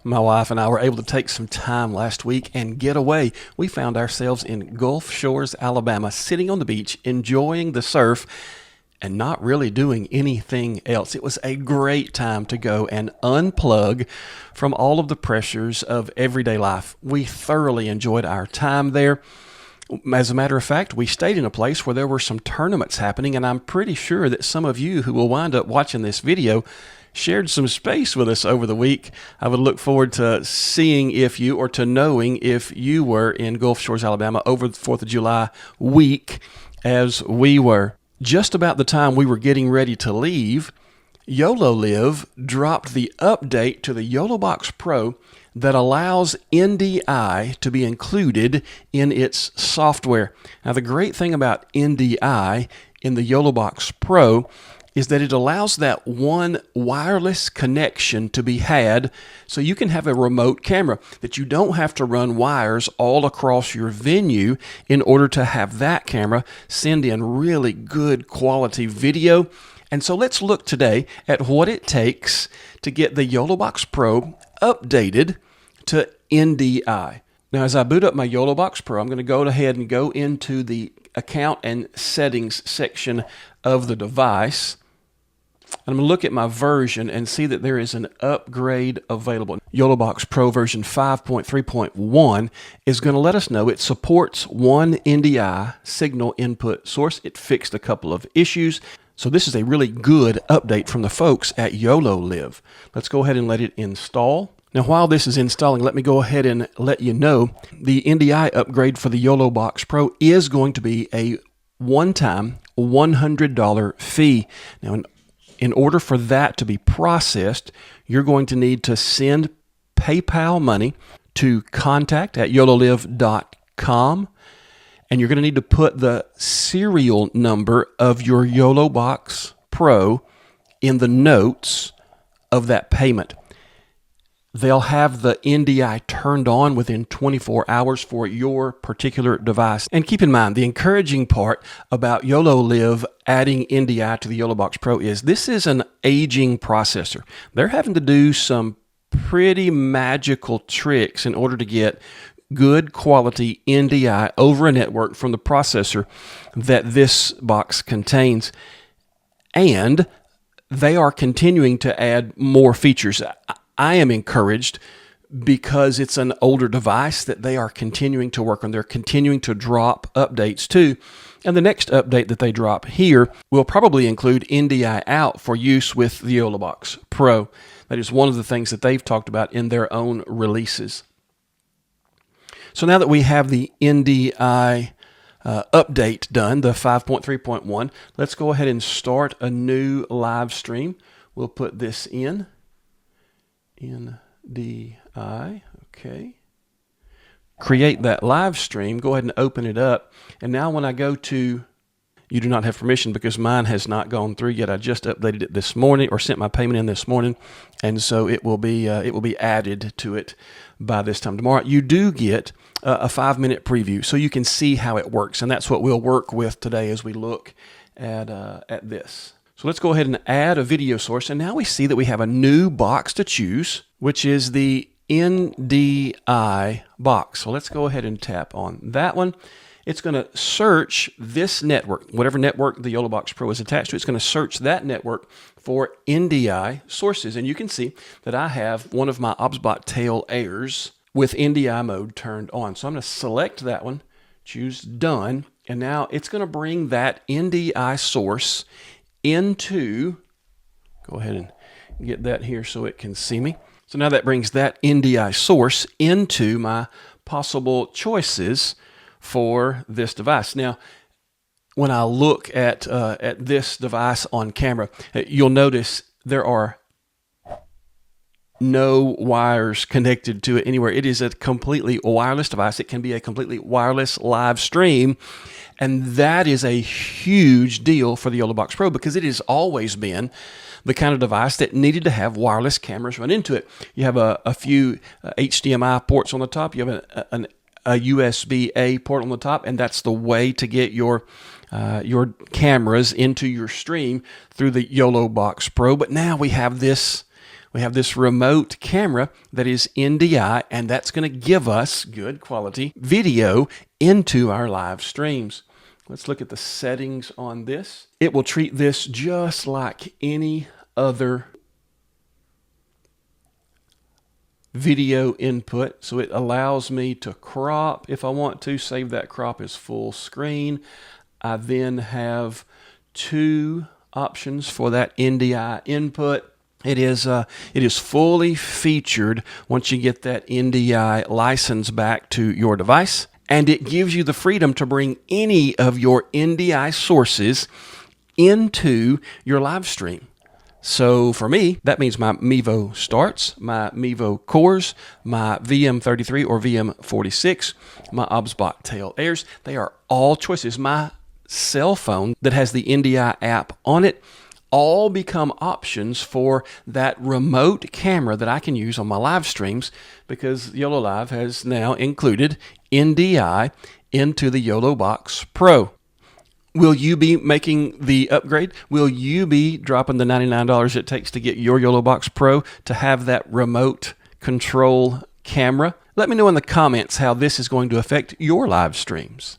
My wife and I were able to take some time last week and get away. We found ourselves in Gulf Shores, Alabama, sitting on the beach, enjoying the surf, and not really doing anything else. It was a great time to go and unplug from all of the pressures of everyday life. We thoroughly enjoyed our time there. As a matter of fact, we stayed in a place where there were some tournaments happening, and I'm pretty sure that some of you who will wind up watching this video shared some space with us over the week. I would look forward to seeing if you, or to knowing if you were in Gulf Shores, Alabama over the 4th of July week as we were. Just about the time we were getting ready to leave, YoloLive dropped the update to the YoloBox Pro that allows NDI to be included in its software. Now, the great thing about NDI in the YoloBox Pro is that it allows that one wireless connection to be had, so you can have a remote camera, that you don't have to run wires all across your venue in order to have that camera send in really good quality video. And so let's look today at what it takes to get the YoloBox Pro updated to NDI. Now, as I boot up my YoloBox Pro, I'm going to go ahead and go into the account and settings section of the device. I'm going to look at my version and see that there is an upgrade available. YoloBox Pro version 5.3.1 is going to let us know it supports one NDI signal input source. It fixed a couple of issues. So this is a really good update from the folks at YoloLive. Let's go ahead and let it install. Now, while this is installing, let me go ahead and let you know the NDI upgrade for the YoloBox Pro is going to be a one-time $100 fee. Now, in order for that to be processed, you're going to need to send PayPal money to contact@yololive.com, and you're going to need to put the serial number of your YoloBox Pro in the notes of that payment. They'll have the NDI turned on within 24 hours for your particular device. And keep in mind, the encouraging part about YoloLive adding NDI to the YoloBox Pro is this is an aging processor. They're having to do some pretty magical tricks in order to get good quality NDI over a network from the processor that this box contains. And they are continuing to add more features. I am encouraged because it's an older device that they are continuing to work on. They're continuing to drop updates too. And the next update that they drop here will probably include NDI out for use with the YoloBox Pro. That is one of the things that they've talked about in their own releases. So now that we have the NDI update done, the 5.3.1, let's go ahead and start a new live stream. We'll put this in. NDI, okay. Create that live stream. Go ahead and open it up. And now when I go to, you do not have permission because mine has not gone through yet. I just updated it this morning, or sent my payment in this morning, and so it will be added to it by this time tomorrow. You do get a 5-minute preview, so you can see how it works, and that's what we'll work with today as we look at this. So let's go ahead and add a video source, and now we see that we have a new box to choose, which is the NDI box. So let's go ahead and tap on that one. It's going to search this network, whatever network the YoloBox Pro is attached to. It's going to search that network for NDI sources, and you can see that I have one of my OBSBot tail airs with NDI mode turned on. So I'm going to select that one, choose Done, and now it's going to bring that NDI source into, go ahead and get that here so it can see me. So now that brings that NDI source into my possible choices for this device. Now, when I look at this device on camera, you'll notice there are no wires connected to it anywhere. It is a completely wireless device. It can be a completely wireless live stream, and that is a huge deal for the YoloBox Pro because it has always been the kind of device that needed to have wireless cameras run into it. You have a few HDMI ports on the top. You have a USB-A port on the top, and that's the way to get your cameras into your stream through the YoloBox Pro. But now we have this We have this remote camera that is NDI, and that's going to give us good quality video into our live streams. Let's look at the settings on this. It will treat this just like any other video input. So it allows me to crop if I want to, save that crop as full screen. I then have two options for that NDI input. It is fully featured once you get that NDI license back to your device, and it gives you the freedom to bring any of your NDI sources into your live stream. So for me, that means my Mevo starts, my Mevo cores, my VM33 or VM46, my OBSBot tail airs. They are all choices. My cell phone that has the NDI app on it all become options for that remote camera that I can use on my live streams, because YoloLive has now included NDI into the YoloBox Pro. Will you be making the upgrade? Will you be dropping the $99 it takes to get your YoloBox Pro to have that remote control camera? Let me know in the comments how this is going to affect your live streams.